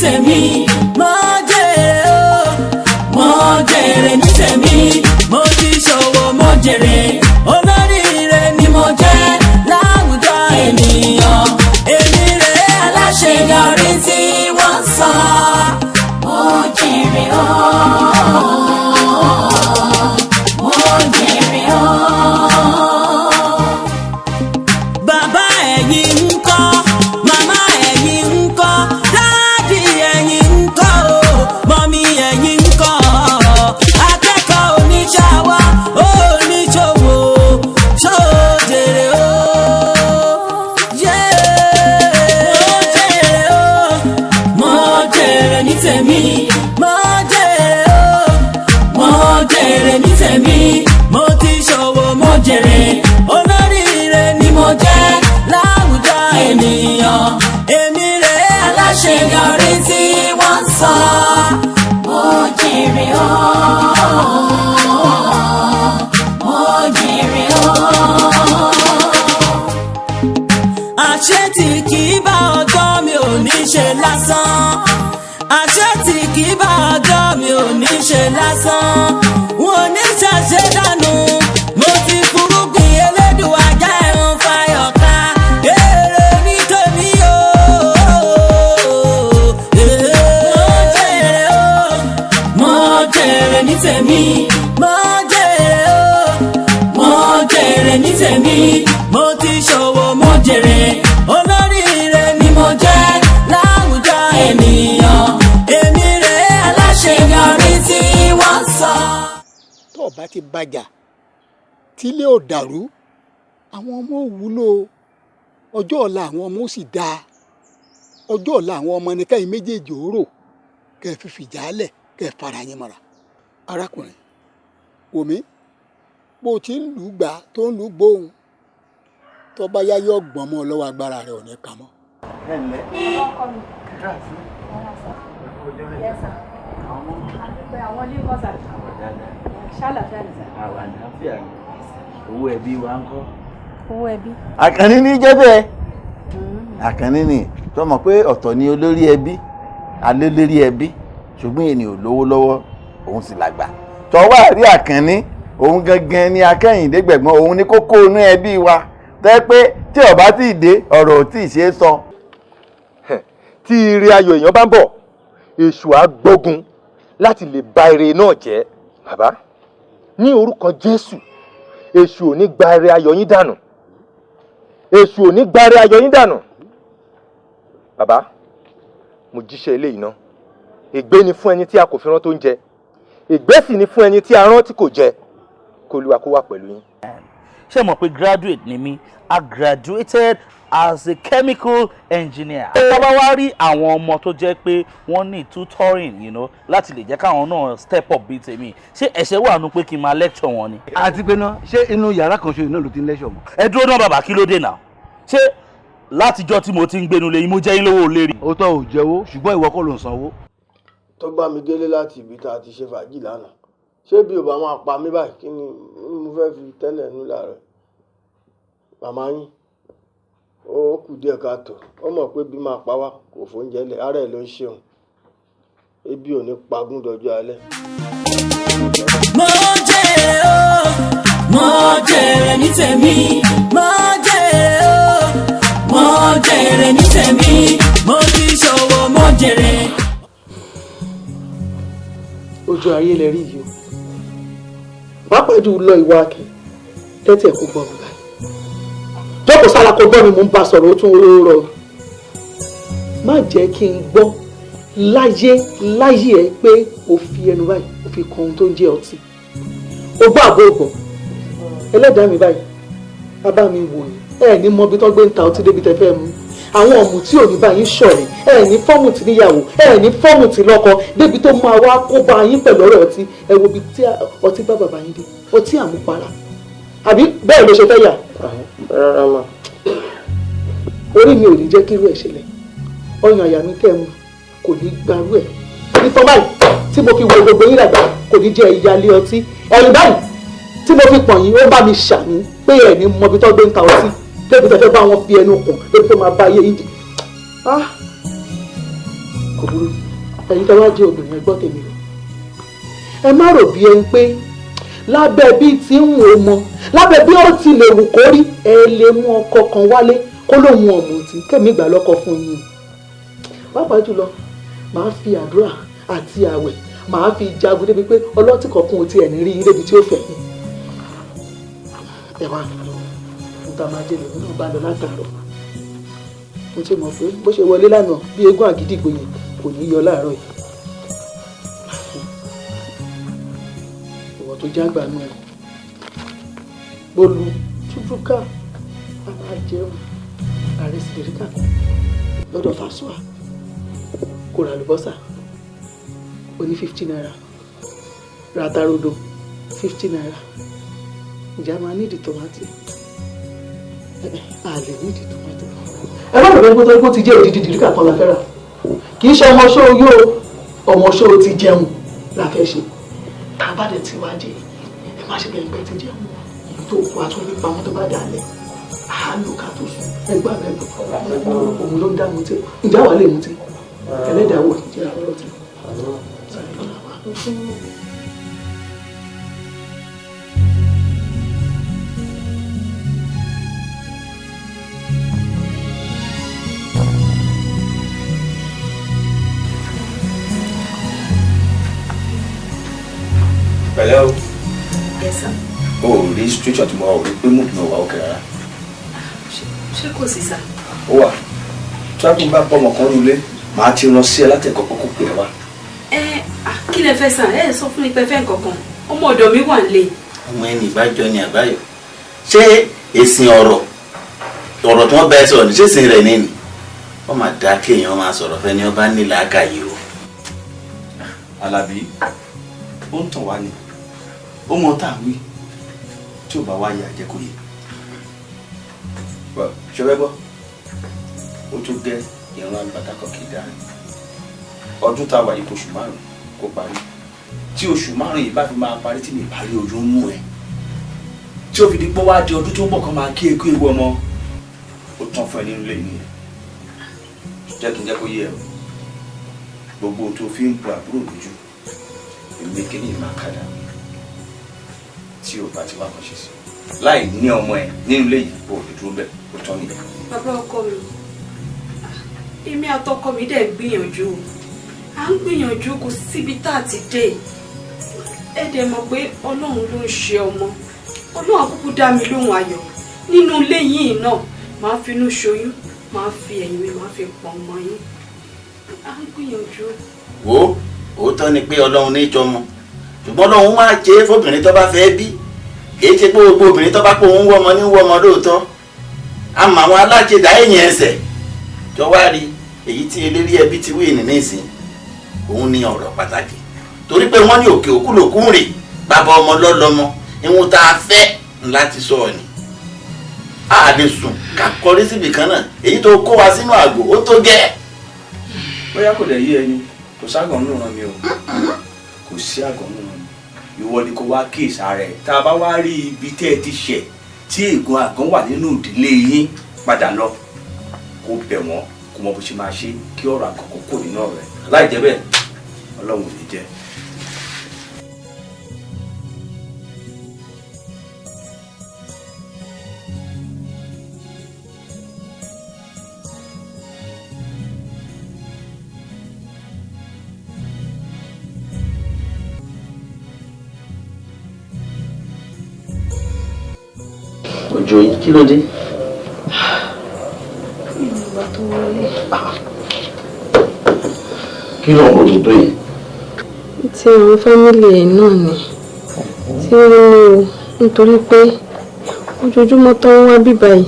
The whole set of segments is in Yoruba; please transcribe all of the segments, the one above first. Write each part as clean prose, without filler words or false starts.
tèmi, mo jèrè o, mo jèrè ní tèmi, mo ti ṣòwò mo jèrè, olóríire ni mo jẹ́ láwùjọ ènìyàn, èmi rèé aláṣeyọrí tí wọ́n sọ, mo jèrè o, mo jèrè o. Bàbá ẹ̀yin ńkọ́, màmá ẹ̀yin ńkọ́, dáàdì ẹ̀yin ńkọ́ o, mọ́mí ẹ̀yin ńkọ́, akẹ́kọ̀ọ́ oníṣàwọ̀ oníṣòwò ṣòjèrè o. Mo jèrè ní tèmi, mo jèrè o, mo jèrè ní tèmi, mo ti ṣòwò mo jèrè, olóríire ni mo jẹ́ láwùjọ ènìyàn, èmi rèé aláṣeyọrí tí wọ́n sọ, mo jèrè o, mo jèrè o. Àṣé tí kì í bá ọjọ́ mi ò ní ṣe lásán, àṣé tí kì í bá ọjọ́ mi ò ní ṣe lásán, wọn ò ní ṣàṣedànù, mo ti fúrúgbìn Elédùà jẹ́ ẹ̀rùn fayọ̀ká, èrè ní tèmi o. Mo jèrè ní tèmi, mo jèrè o, mo jèrè ní tèmi, mo ti ṣòwò mo jèrè, olóríire ni mo jẹ́ láwùjọ ènìyàn, èmi rèé aláṣeyọrí tí wọ́n sọ. tó o bá ti bàjà tílé ò dàrú àwọn ọmọ ò wúlò, ọjọ́ ọ̀la àwọn ọmọ ó sì dáa, ọjọ́ ọ̀la àwọn ọmọ ní kẹ́yìn méjèèjì ó rò, kẹ́ ẹ fi fìjálẹ̀ kẹ́ ẹ fara yín mọ́ra. arákùnrin wòmí bó o ti ń lù ú gbà tó ń lù ú gbóhùn tó bá yá yọ gbọ́n mọ́ ọ lọ́wọ́ agbára rẹ̀ ò ní kà mọ́. ẹ ǹlẹ́ ọkọ mi. àwọn ní kọ́sà ṣàlàfíà ní sà. àwọn àlàáfíà ni owó ẹbí wa ń kọ́. owó ẹbí. àkànní ní jẹ́ bẹ́ẹ̀ àkànní ni tó mọ̀ pé ọ̀tọ̀ ni olórí ẹbí alẹ́ lórí ẹbí ṣùgbọ́n ènìyàn ò lówó lọ́wọ́ òun sì làgbà tọ́wọ́ àrí àkànní òun gangan ni akẹ́yìndé gbẹ̀gbọ́n òun ni kókó inú ẹbí wa tẹ́ pé tí ó bá tí ì dé ọ̀rọ̀ ò tí ì ṣe é sọ. tí ire ayọ̀ èèyàn bá ń bọ̀ èṣù á gbógun láti lè ba ire náà jẹ́. bàbá ní orúkọ Jésù èṣù ò ní gba ire ayọ̀ yín dànù, èṣù ò ní gba ire ayọ̀ yín dànù. bàbá mo jíṣẹ́ eléyìí náà, ègbé ni fún ẹni tí a kò fi rán tó ń jẹ, ègbé sì ni fún ẹni tí a rán tí kò jẹ. kó Olúwa kó wà pẹ̀lú yín. ṣé mọ̀ pé graduate ni mí, I graduated as a chemical engineer. tá bá wá rí àwọn ọmọ tó jẹ́ pé wọ́n ní tutoring láti lè jẹ́ káwọn náà step up bíi tèmi, ṣé ẹ̀ṣẹ̀ wà nù pé kí n máa lecture wọn ni. àti pé náà ṣé inú yàrá kan ṣoṣo náà ló ti ń lecture mọ́. ẹ dúró náà bàbá, kí ló dé náà? ṣé látijọ́ tí mo ti ń gbénu lé yín mo jẹ́ yín lówó lérí. ó tọ́ ò jẹ́wọ́ ṣùgbọ́n ìwọ kọ́ ló ń sanwó. tó gbá mi délé láti ibi tá a ti ṣe fàájì lánàá, ṣé bí o bá máa pa mí báyìí kí ni mo fẹ́ fi tẹ́lẹ̀ nú láàárọ̀? màmá yín ó kù díẹ̀ káàtó, ó mọ̀ pé bí máa pa wá kò fóúnjẹ lẹ̀, ara ẹ̀ ló ń ṣeun, ebi ò ní pagún dọjọ́ alẹ́. Mo jèrè o, mo jèrè ní tèmi, mo jèrè o, mo jèrè ní tèmi, mo ti ṣòwò mo jèrè. ojú ayé lẹ rí yìí o, pàápàá jù lọ ìwà akẹ́ tẹ́tí ẹ̀ kó gbọ́ mi báyìí. jókòó sára kó gbọ́ mi, mò ń bá sọ̀rọ̀ ó tún rọ. má jẹ́ kí n gbọ́ láyé ẹ pé o fi ẹnu báyìí o fi kan ohun tó ń jẹ́ ọtí. o gbọ́ àbó ògbọ̀ ẹlẹ́dàá mi báyìí bàbá mi wò ní ẹ ní mọ bí tó gbé ń ta ọtí débi tẹ fẹ́ mu. àwọn ọ̀mù tí ò ní bá yín ṣọ̀rẹ́ ẹ ní fọ́ọ̀mù tí níyàwó ẹ ní fọ́ọ̀mù tí lọ́kọ débi tó máa wá kó bá yín pẹ̀lú ọ̀rọ̀ ọtí. ẹ wo bí tí ọtí bá bàbá yín dé, ọtí àmupara àbí bẹ́ẹ̀ ló ṣe fẹ́ yà. rárá mà. orí mi ò ní jẹ́ kí irú ẹ̀ ṣẹlẹ̀, ọyàn àyà mi kẹ́ mu kò ní gbarú ẹ̀. ní fọ́nmáì tí mo fi wo gbogbo yín dàgbà kò ní jẹ́ ìyálé ọtí. ẹ̀yìn báyìí tí mo fi pọ̀n yín ó bá mi ṣàmì pé ẹ̀ ní mọbi tó gbé ń ta ọtí débi tẹ́fẹ́ bá wọn fi ẹnu kùn débi tó máa bá ayé yín jẹ. kò burú ẹ̀yin tó wá jẹ́ obìnrin ẹ gbọ́ tèmi o ẹ má rò bí ẹni pé lábẹ́ bí tí ń wò mọ́ lábẹ́ bí ó ti lè wù kó rí ẹ lè mú ọkọ kan wálé kó lóun ọ̀mùtí kẹ́mi gbà lọ́kọ fún yín pàápàá jùlọ màá fi àdúrà àti àwẹ̀ màá fi jagun débi pé ọlọ́tí kọ̀ọ̀kan ò tiẹ̀ ní rí yín débi tí ó fẹ́ yín ẹ wá níta máa jẹ lèmi náà bá lọ látàárọ̀ mo ti mọ̀ pé bó ṣe wọlé lánàá bí eégún àgídìgbò yẹn kò ní yọ láàárọ̀ yìí ìwọ tó jágbà nù ẹ bólú túbúkà a máa jẹun ààrẹ sìdèríkà lọ́dọ̀ fàṣọà kò rà lùbọ́sà ó ní 50 naira ratarodo 50 naira ìjà máa nídìí tòmátì a lè nídìí tòmátì. ẹ bá bẹ̀rẹ̀ gbọ́dọ̀ kó ti jẹ́ òdìdí dìríkà kan la fẹ́ rà kì í ṣe ọmọ ṣó yóò ọmọ ṣó ti jẹun la fẹ́ ṣe tá a bá dẹ̀ ti wá jẹ ẹ má ṣe bẹ́ẹ̀ pẹ́ ti jẹun èyí tó kó aṣọ nípa wọn tó bá dà lẹ̀ á lò ká tó sùn ẹgbẹ́ àbẹ̀bọ̀ òun ló ń dá mutí ìjà wà lè mutí ẹlẹ́dàá wò jẹ́ àwọn ọlọ́tí. Pẹ̀lẹ́ o. Yes sir. O ò rí situation tí mo wà, o rí pé mú kí n wà ókè rárá. Ṣé kò sí sá? Ó wà. Tí wọ́n bá pọ̀ ọmọ kan nulẹ̀, màá ti rán sí ẹ láti ẹ̀kọ́ kókó pè é wá. Kí lẹ fẹ́ sàn? Ẹ sọ fún mi pé fẹ́ nǹkankan. Ọmọ ọ̀dọ̀ mi wà nílé. Ọmọ ẹni ìbájọ ni àbáyọ. Ṣé èsìn ọ̀rọ̀ tí wọ́n bá ẹ sọ̀rọ̀ ní ṣèṣin rẹ̀ ní ni? Wọ́n máa dá kéèyàn máa sọ̀rọ̀ fẹ́ ni wọ́n bá ní làákàyè o. Alábí, ó ń tàn wá ni. Ó mọ tá à ń wí tí ò bá wá yà jẹ́ kó yẹ. Ṣé fẹ́ gbọ́? Ó tún gẹ́ ìran àgbàtà kan kì í dáa. Ọdún tá a wà yìí kò oṣù márùn-ún kó parí. Tí oṣù márùn-ún yìí bá fi máa parí tí mi parí ojú ń mú ẹ. Tí ó fi di pé wá di ọdún tó ń bọ̀ kan máa kí eku ewu ọmọ. Ó tán fún ẹ nínú ilé yìí. Jẹ́ kí n jẹ́ kó yé ẹ o. Gbogbo ohun tó fi ń bu àbúrò lójú. Èmi kí ni ìmọ̀ àkàdá tí o bá ti wá kàn ṣe sí láì ní ọmọ ẹ nínú ilé yìí o lè dúró bẹ́ẹ̀ o tán níbẹ̀. Bàbá ọkọ mi èmi àtọkọ mi dẹ̀ gbìyànjú à ń gbìyànjú kò síbi tá a ti dé ẹ dẹ̀ mọ̀ pé Ọlọ́run ló ń ṣe ọmọ Ọlọ́run àkókò dá mi lóhùn ayọ̀ nínú ilé yìí náà máa fi inú ṣoyún máa fi ẹ̀yìn mi máa fi pọ̀ ọmọ yín à ń gbìyànjú. Wo òótọ́ ni pé Ọlọ́run ní ìjọmọ ṣùgbọ́n Ọlọ́run máa ṣe é fóbìnrin tó bá fẹ́ bí kìí ṣe pé gbogbo obìnrin tó bá pé òun wọ́mọ ní wọ́mọ lóòótọ́ àmọ́ àwọn aláṣẹdá ẹ̀yìn ẹsẹ̀ tó wá rí èyí tí eléré ẹbí ti wí ní nísìn òun ní ọ̀rọ̀ pàtàkì torí pé wọ́n ní òkè òkú lòkú rè bàbá ọmọ lọ́lọ́mọ ìwọ̀n tá a fẹ́ láti sọ ni a lè sùn ká kọrí síbi kan náà èyí tó kó wa sínú àgò ó tó gẹ́. Bóyá kò lè yé ẹni kò ságàn nù ràn mí o kò sí àgàn nù ràn mí ìwọ ni kò wá kíyèsí ara ẹ tá a bá wá rí ibi tẹ́ ẹ ti ṣẹ̀ tí ègún àgàn wà nínú ìdílé yín padà lọ kó bẹ̀ wọ́n kó mọ bó ṣe máa ṣe kí ọ̀rọ̀ àgàn kó kò nínú ọ̀rọ̀ ẹ láì jẹ́ bẹ́ẹ̀ Ọlọ́run ò ní jẹ́. Òjò yìí kí ló dé? Ìgbà tó wọlé. Kí ló ń bọ̀ tó yìí? Tí àwọn fámìlì ẹ̀ náà ni tí wọ́n ní o nítorí pé ojoojúmọ́ tó ń wá bíbá yìí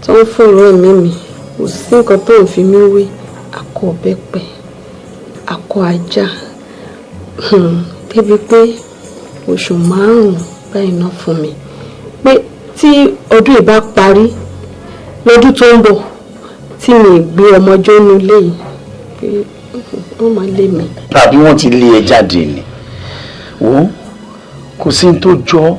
tó ń fọ̀rọ̀ ẹ̀mí mi kò sí nǹkan tó ń fi mí wé akọ ọ̀bẹ́pẹ akọ ajá débi pé oṣù 5 báyìí náà fún mi pé tí ọdún ìbá parí lọ́dún tó ń bọ̀ tí mi gbé ọmọjọ́ inú ilé yìí pé wọ́n máa lé mi. Tàbí wọ́n ti lé ẹ jáde ni wo kò sí ní tó jọ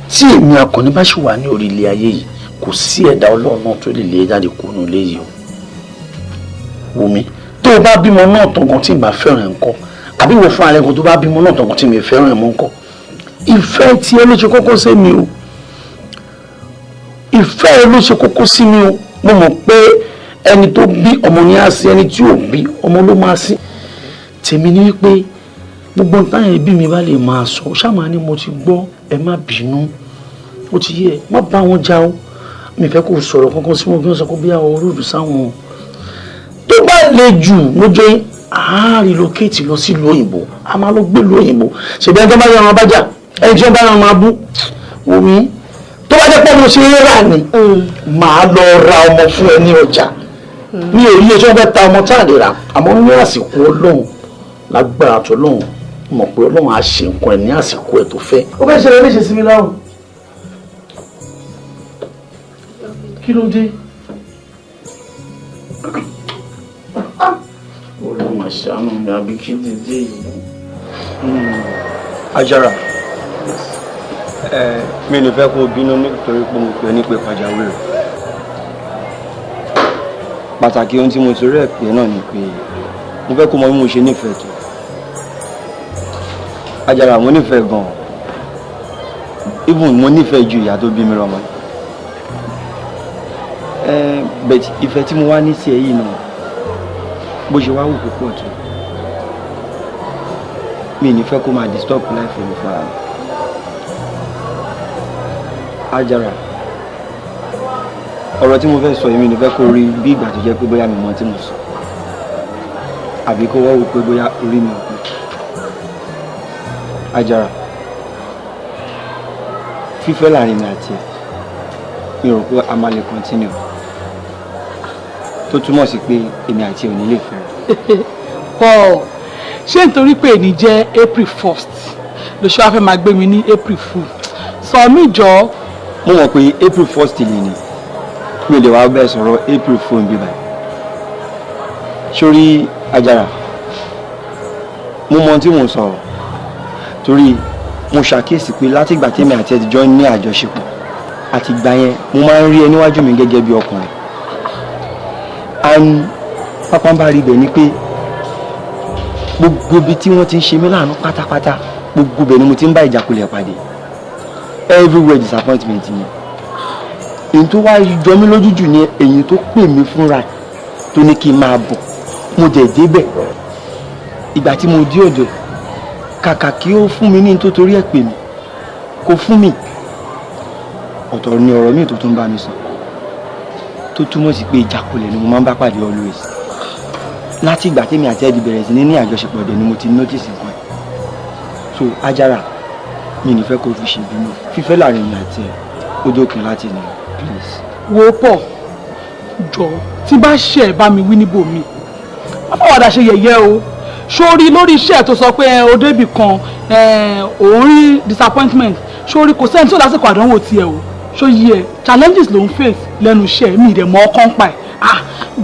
tí èmi akọni bá ṣì wà ní orí ilé ayé yìí kò sí ẹ̀dá Ọlọ́run náà tó lè lé ẹ jáde kúrò nílé yìí o. Wùmí tó o bá bímọ náà tọ̀gàn tí ìgbà fẹ́ràn ńkọ́ àbí wo fún alẹ́ kan tó bá bímọ náà tọ̀gàn tí mi fẹ́ràn mọ́ ńkọ́ ìfẹ́ tí ẹ ló ṣe kókó sí mi o ìfẹ́ ẹ ló ṣe kókó sí mi o mo mọ̀ pé ẹni tó bí ọmọ ní àsí ẹni tí ò bí ọmọ ló máa sí tèmi ní wípé gbogbo nǹkan ẹbí mi bá lè máa sọ ṣáà ni mo ti gbọ́ ẹ má bínú ó ti yẹ má bá wọn já o mi fẹ́ kó sọ̀rọ̀ kankan sí wọn kí wọ́n sọ pé bí àwọn olóòdù sáwọn tó bá le jù mo jẹ́ relocate lọ sí ìlú òyìnbó a máa lọ gbé ìlú òyìnbó ṣèbí ẹni tó bá yọ ọmọ abájà ẹni tí wọ́n bá yọ ọmọ abú omi tó bá jẹ́ pé mo ṣe é rà ní màá lọ ra ọmọ fún ẹ ní ọjà mi ò rí ẹjọ́ fẹ́ ta ọmọ tá à lè rà àmọ́ ní àsìkò ọlọ́run lágbára tó lọ́run mọ̀ pé ọlọ́run á ṣe nǹkan ẹ̀ ní àsìkò ẹ̀ tó fẹ́. ó fẹ́ ṣẹlẹ̀ léṣe sí mi láwọn. kí ló dé? olùmọ̀ àṣàánú mi àbí kí ló dé yìí. Ajara mi ní fẹ́ kó bínú nítorí pé mo pè ní pé pàjáwìrì pàtàkì ohun tí mo torí ẹ̀ pé náà ni pé mo fẹ́ kó mọ bí mo ṣe nífẹ̀ẹ́ tó Ajara mo nífẹ̀ẹ́ gan-an even mo nífẹ̀ẹ́ ju ìyá tó bí mi lọ́mọ but ìfẹ́ tí mo wá ní sí ẹ yìí náà bó ṣe wá wù púpọ̀ tó mi ní fẹ́ kó máa disturb life mi fúnra mi Ajara ọ̀rọ̀ tí mo fẹ́ sọ èmi ní fẹ́ kó rí bí ìgbà tó jẹ́ pé bóyá mi mọ̀ tí mo sọ àbí kó wọ́n wò pé bóyá orí mi ò pé Ajara fífẹ́ láàrin mi àti ẹ̀ mi rò pé a máa lè continue tó túmọ̀ sí pé èmi àti ẹ̀ ò ní lè fẹ́ràn. Paul ṣé nítorí pé èní jẹ́ April 1st ló ṣe wá fẹ́ máa gbé mi ní April Fool sọ mí jọ. mo mọ̀ pé April 1st lè ní mi ò lè wá bẹ́ẹ̀ sọ̀rọ̀ April Fool bí báyìí sórí Ajara mo mọ tí mo sọ torí mo ṣàkíyèsí pé látìgbà tèmi àti ẹ ti jọ ní àjọṣepọ̀ àtìgbà yẹn mo máa ń rí ẹ níwájú mi gẹ́gẹ́ bí ọkùnrin and pápá ń bá rí bẹ̀ ni pé gbogbo ibi tí wọ́n ti ń ṣe mí láàánú pátápátá gbogbo bẹ̀ ni mo ti ń bá ìjákulẹ̀ pàdé everywhere disappointment ni èyí tó wá jọ mí lójú jù ni èyí tó pè mí fúnra tó ní kí n máa bọ̀ mo dẹ̀ débẹ̀ ìgbà tí mo dé ọ̀dọ̀ kàkà kí ó fún mi ní tó torí ẹ̀ pè mí kò fún mi ọ̀tọ̀ ni ọ̀rọ̀ mi tó tún bá mi sọ tó túmọ̀ sí pé ìjákulẹ̀ ni mo máa ń bá pàdé always láti ìgbà tèmi àti ẹ̀dì bẹ̀rẹ̀ sí ní àjọṣepọ̀ ọ̀dẹ̀ ni mo ti notice nǹkan ẹ̀ so Ajara mi ní fẹ́ kó fi ṣe ìbínú fífẹ́ láàrin mi àti ẹ̀ ó dókun láti ní please. wo pọ̀ jọ tí bá ṣe ẹ̀ bá mi wí níbò mi má fọwọ́dà ṣe yẹ̀yẹ́ o sórí lórí iṣẹ́ tó sọ pé o débì kan òun rí disappointment sórí kò sẹ́ni tí ó lásìkò àdánwò tiẹ̀ o ṣó yí ẹ challenges ló ń face lẹ́nu iṣẹ́ mi ìdẹ̀ mọ́ ọkàn pa ẹ̀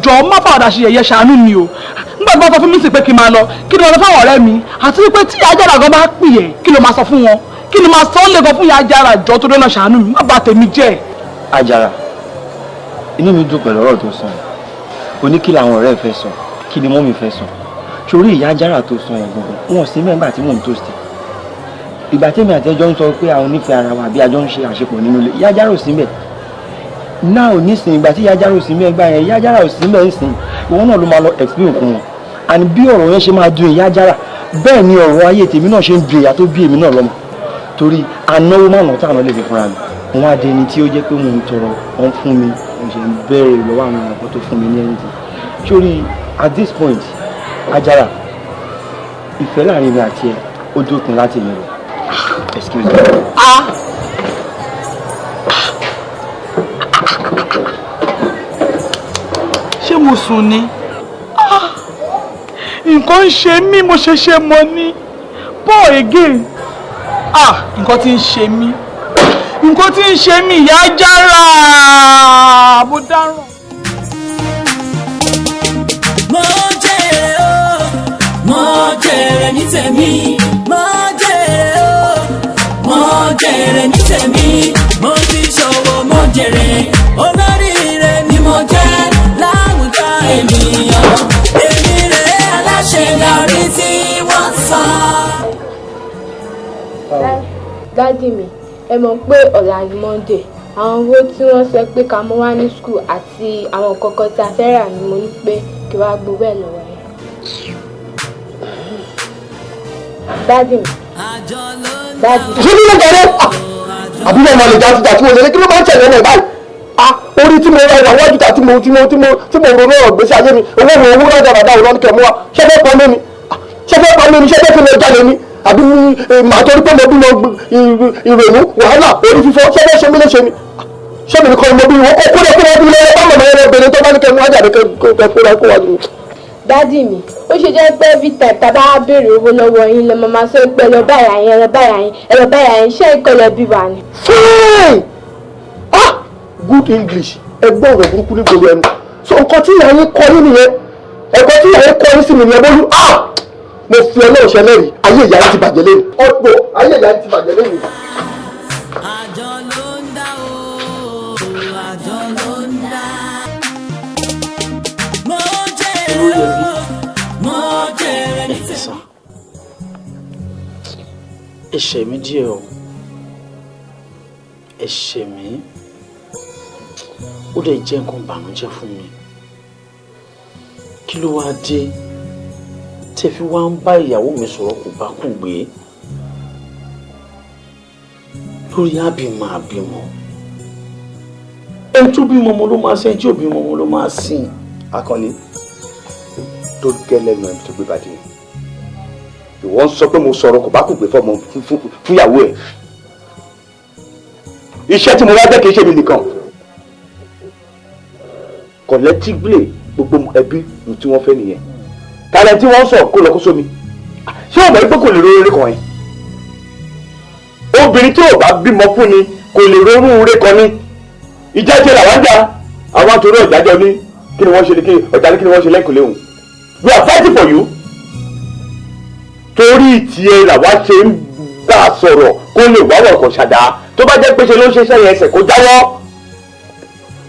jọ má fọwọ́dà ṣe yẹ̀yẹ́ ṣàánú mi o nígbà tí wọ́n sọ fún mi sí pé kí n máa lọ kí ni wọ́n sọ fún àwọn ọ̀rẹ́ mi àti wípé tí Ajara gan bá pè ẹ́ kí ló máa sọ fún wọn kí ni máa sọ ọ́ lè gan fún Ajara jọ tó dọ́nà ṣàánú mi má bà tèmi jẹ́. Ajara inú mi dùn pẹ̀lú ọ̀rọ̀ tó sọ o ní kí làwọn ọ̀rẹ́ fẹ́ sọ kí ni mọ́mì fẹ́ sọ sórí ìyá Ajara tó sọ yẹn gbogbo wọn sí mẹ́gbà tí mò ń toast ìgbà tèmi àti ẹjọ́ ń sọ pé àwọn onífẹ̀ẹ́ ara wa bí àjọ ń ṣe àṣepọ̀ nínú ilé ìyá Ajara ò sí mbẹ̀ náà ò ní sìn ìgbà tí ìyá Ajara ò sí mbẹ̀ gbà yẹn ìyá Ajara ò sí mbẹ̀ ń sìn ìwọ náà ló máa lọ explain fún wọn and bí ọ̀rọ̀ yẹn ṣe máa dùn ìyá Ajara bẹ́ẹ̀ ni ọ̀rọ̀ ayé tèmi náà ṣe ń dùn ìyá tó bí èmi náà lọ́mọ torí anáwó máa nà táwọn lè fi fúnra mi wọn á dẹni tí ó jẹ́ pé mò ń tọrọ wọn fún mi mo ṣe ń bẹ̀rẹ̀ lọ́wọ́ àwọn èèyàn kan tó fún mi ní ẹni tí sórí at this point Ajara ìfẹ́ láàrin mi àti ẹ ó dókun láti mi rẹ̀ excuse me. ṣé mo sùn ni nǹkan ń ṣe mí mo ṣẹ̀ṣẹ̀ mọ̀ ní Paul again nǹkan tí ń ṣe mí nǹkan tí ń ṣe mí ìyá Ajara mo dáràn. mo jèrè ní tèmi mo jèrè ní tèmi mo ti ṣòwò mo jèrè olóríire ni mo jẹ́ láwùjọ ènìyàn èmi rè Dádì mi, ẹ mọ̀ pé ọ̀la ni Monday. Àwọn owó tí wọ́n sọ pé ká mú wá ní school àti àwọn kọ̀ọ̀kan tí a fẹ́ rà ni mo ní pé kí wàá gbowó ẹ̀ lọ́wọ́ yẹn. Dádì mi. Dádì. Ṣé kí ló jẹ́ àbúrò ọmọ lè jáde tí mo lè kí ló máa ń tẹ̀lé ọmọ ìbáyìí? Orí tí mo ra ìwà wájú ta tí mo ronú ọ̀rọ̀ gbèsè ayé mi owó náà dáadáa òun lọ́nìkẹ́ mú wa ṣé fẹ́ pọn lómi ṣé fẹ́ fi lè jalè mi àbí màá torí pé mo bí mo ìrònú wàhálà orí fífọ́ ṣé fẹ́ ṣe mí léṣe mi ṣé mi nìkan mo bí wọn kó kúrẹ́ kúrẹ́ bí lọ́wọ́ bá mọ̀mọ́ yẹn obìnrin tó bá ní kẹ́ mú wájà ní kẹ́ kúrẹ́ kó wájú. Dádì mi, ó ṣe jẹ́ pé every time tá a bá béèrè owó lọ́wọ́ yín lọ́mọ máa sọ pé ẹ lọ bá ìyá yín ẹ lọ bá ìyá yín ẹ lọ bá ìyá yín ṣé ìkọlẹ̀ bí wà ni. Fine! Good English ẹgbọ́n ọ̀rọ̀ burúkú ní gbogbo ẹnu so nǹkan tí ìyá yín kọ́ yín nìyẹn ẹ̀kọ́ tí ìyá yín kọ́ yín sí mi nìyẹn bólú mo fi ọlọ́run ṣe lẹ́rìí ayé ìyá yín ti bàjẹ́ lẹ́nu ọ̀pọ̀ ayé ìyá yín ti bàjẹ́ lẹ́nu. àjọ ló ń dá o àjọ ló ń dá. mo jèrè ní tèmi. ẹ̀ṣẹ̀ mi díẹ̀ o ẹ̀ṣẹ̀ mi ó dẹ̀ jẹ́ nǹkan bànújẹ́ fún mi kí ló wá dé tẹ́ fi wá ń bá ìyàwó mi sọ̀rọ̀ kò bá kù gbé lórí àbímọ àbímọ ẹni tó bímọ ọmọ ló máa sẹ́yìn tí ò bímọ ọmọ ló máa sìn. Akànnì tó gẹ́lẹ́ nu ẹni tó gbé bàjẹ́ ìwọ ń sọ pé mo sọ̀rọ̀ kò bá kù gbé fún ìyàwó ẹ̀ iṣẹ́ tí mo wá jẹ́ kì í ṣe mi nìkan collectively gbogbo ẹbí tí wọ́n fẹ́ nìyẹn tààrẹ tí wọ́n sọ kó lọ kó sómi ṣé ọmọ ẹgbẹ́ kò lè ro eré kan yẹn obìnrin tí ò bá bímọ fún ni kò lè ronú eré kan ní ìjẹ́jẹ́ làwọn jà àwọn àtòrò ìjájọ́ ní kí ni wọ́n ṣe ọ̀jà ní kí ni wọ́n ṣe lẹ́kùn léhùn we are fighting for you torí tiẹ̀ làwa ṣe ń bá a sọ̀rọ̀ kó lè wá wọ̀kọ̀ ṣàdá tó bá jẹ́ pé ṣe ló ń ṣe sẹ́yìn ẹsẹ̀ kó jáwọ́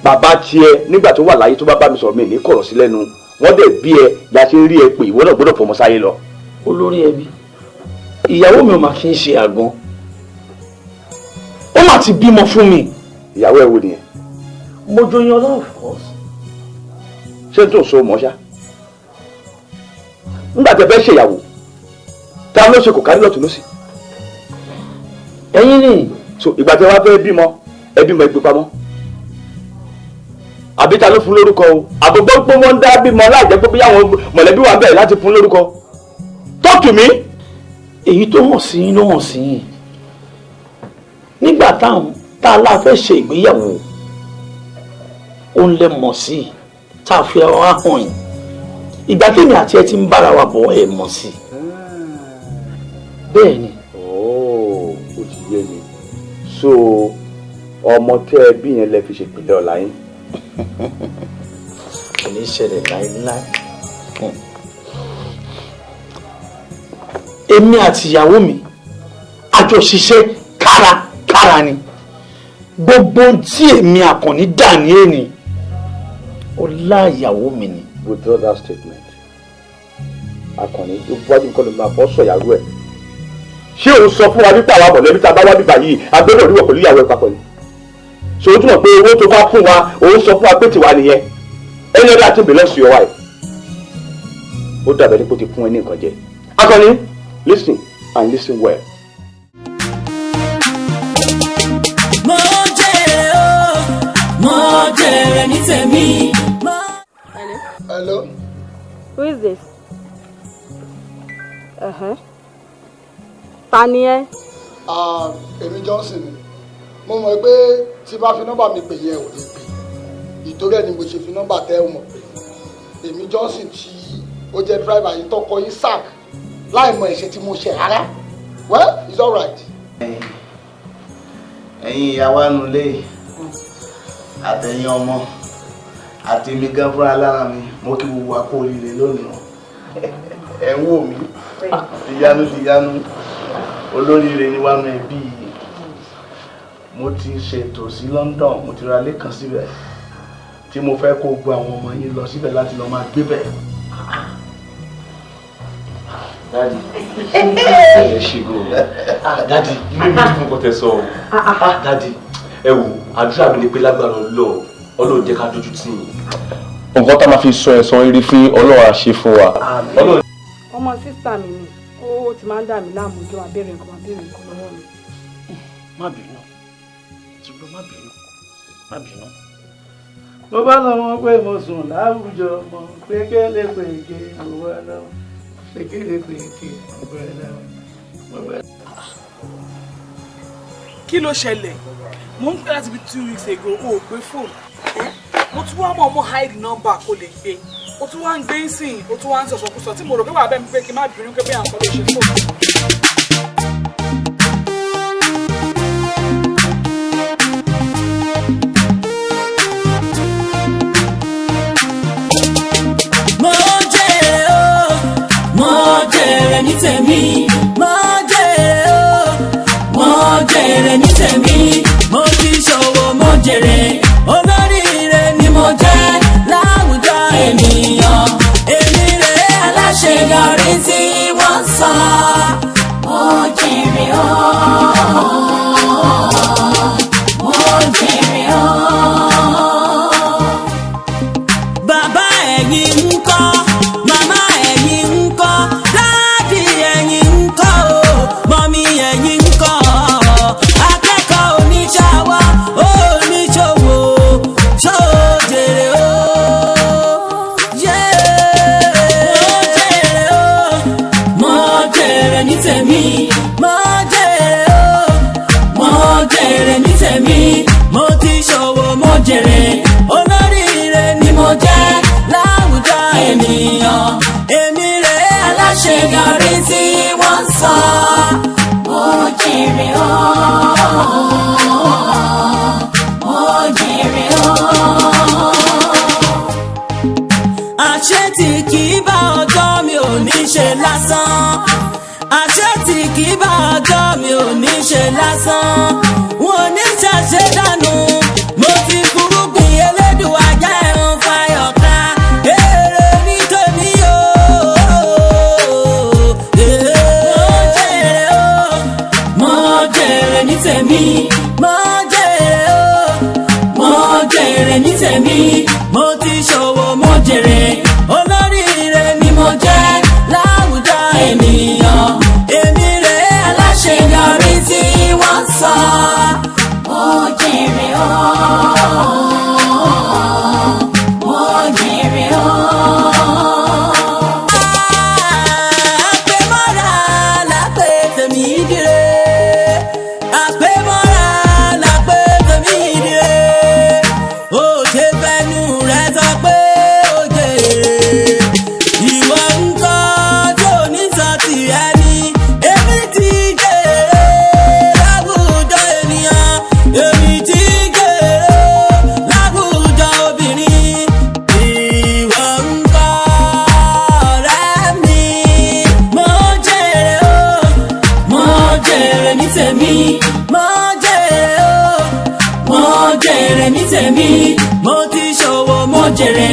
bàbá tiẹ̀ nígbà tó wà láyé tó bá bá mi sọ̀rọ̀ mi ní kọ̀rọ̀ sí lẹ́nu wọ́n dẹ̀ bí ẹ la ṣe ń rí ẹ pé ìwọ náà gbọ́dọ̀ fọmọ sáyé lọ. olórí ẹbí ìyàwó mi ò mà kí ń ṣe àgàn ó mà ti bímọ fún mi. ìyàwó ẹ wo nìyẹn. mo joyin ọlọ́run of course. ṣé n tó so mọ́ ṣá nígbà tẹ fẹ́ ṣèyàwó ta ló ṣe kò kárí lọ́tún lọ́sì. ẹ̀yin ni. so ìgbà tí wàá fẹ́ bímọ ẹ bímọ ẹ gbé pamọ́ àbí ta ló fún lórúkọ o àbúgbọ́ pé wọ́n ń dá bímọ láìjẹ́ pé bíyàwó mọ̀lẹ́bí wa bẹ̀rẹ̀ láti fún lórúkọ talk to me. èyí tó hàn sí yín ló hàn sí yín nígbà tá a la fẹ́ ṣe ìgbéyàwó ó ń lẹ́ mọ̀ sí i tá a fi wá hàn yín ìgbà tèmi àti ẹ ti ń bára wa bọ̀ ẹ mọ̀ sí i bẹ́ẹ̀ ni. ó ti yé mi so ọmọ tẹ ẹ bí yẹn lẹ fi ṣèpìlẹ̀ ọ̀la yín. kò ní ṣẹlẹ̀ láéláé. èmi àti ìyàwó mi àjọṣiṣẹ́ kárakára ni gbogbo tí èmi Àkànní dà ní èní ọlá ìyàwó mi ni. withdraw that statement. Àkànní wájú nǹkan ló máa bọ́ sọ̀yàwó ẹ̀. ṣé òun sọ fún wa wípé àwa mọ̀lẹ́bí tá a bá wá bíbá yìí agbẹ́dọ̀ oníwọ̀ pẹ̀lú ìyàwó ẹ̀ papọ̀ ni. ṣé o túmọ̀ pé owó tó bá fún wa òun sọ fún wa pé tiwa nìyẹn ẹni ọdún àti belongs to your wife. ó dàbẹ̀ ní kó ti fún ẹ ní nǹkan jẹ. Àkànní listen and listen well. mo jèrè ní tèmi. Hello. Who is this? Ta ni ẹ́? Èmi Johnson ni. Mo mọ̀ pé tí bá fi nọ́mbà mi pè yẹn ò lè pè. Ìtorí ẹ̀ ni mo ṣe fi nọ́mbà tẹ́ ẹ mọ̀ pé. Èmi Johnson tí ó jẹ́ driver yìí tọkọ yín sack láì mọ ẹ̀ṣẹ̀ tí mo ṣe rárá. Well, it's all right. Ẹ̀yin ìyàwó anulẹ̀ àtẹ̀yìn ọmọ àti mi gan fúnra lára mi mo kí gbogbo akó oríire lónìí ẹ ń wò mí tìyanu olóríire ni wàá mọ ẹbí yìí mo ti ṣètò sí London mo ti ra ilé kan síbẹ̀ tí mo fẹ́ kó gbọ́ àwọn ọmọ yín lọ síbẹ̀ láti lọ máa gbé bẹ̀. Daddy. Ẹ ṣe go. Daddy, inú mi dùn kó tẹ́ sọ o. Daddy, ẹ wò, àdúrà mi ni pé lágbára Ọlọ́run jẹ́ ká dojú tì yín. Nǹkan tá máa fi sọ ẹ̀san rírí fún Ọlọ́run á ṣe fún wa. Ọmọ sísá mi ni, ó ti máa ń dà mí láàmú kí wàá béèrè nǹkan lọ́wọ́ mi. Má bínú. Ṣùgbọ́n má bínú. Má bínú. Mo bá lọ wọn pé mo sùn láwùjọ mọ pékélé péké mo bá lọ pékélé péké mo bá lọ. Kí ló ṣẹlẹ̀? Mo ń pè láti bí 2 weeks ago o ò gbé fóònù. Mo tún wá mọ̀ ọmọ hide number kò lè gbé. O tún wá ń gbé sìn, o tún wá ń sọ̀sọ̀kúsọ tí mo rò pé wàá bẹ́ẹ̀ mi pé kí n má bínú pé bí àwọn kan lè ṣe fóònù. Ní tèmi, mo jèrè o, mo jèrè ní tèmi, mo ti ṣòwò mo jèrè, olóríire ni mo jẹ́ láwùjọ ènìyàn, èmi rè aláṣeyọrí tí wọ́n sọ, mo jèrè o, mo jèrè o. Bàbá ẹ̀yin ń kọ́, màmá ẹ̀yin ń kọ́, ẹ̀yin ń kọ́ akẹ́kọ̀ọ́ oníṣàwọ̀ oníṣòwò ṣòjèrè o. Mo jèrè ní tèmi, mo jèrè o, mo jèrè ní tèmi, mo ti ṣòwò mo jèrè, olóríire ni mo jẹ́ láwùjọ ènìyàn, èmi rè aláṣeyọrí tí wọ́n sọ. Mo jèrè o, mo jèrè o. Àṣé tí kì í bá ọjọ́ mi ò ní ṣe lásán. Àṣé tí kì í bá ọjọ́ mi ò ní ṣe lásán. Wọn ò ní ṣàṣe dànù. Mo ti fúrúgbìn Elédùà jẹ́ ẹ̀rùn fayọ̀ ká. Èrè ní tèmi o. Mo jèrè ní tèmi, mo jèrè o, mo jèrè ní tèmi, mo ti ṣòwò mo jèrè, olóríire ni mo jẹ́ láwùjọ ènìyàn, èmi rè aláṣeyọrí tí wọ́n sọ. Mo jèrè o, mo jèrè o. Àpèmọ́ra lápè tèmi dire. Mo jèrè ní tèmi, mo ti ṣòwò mo jèrè.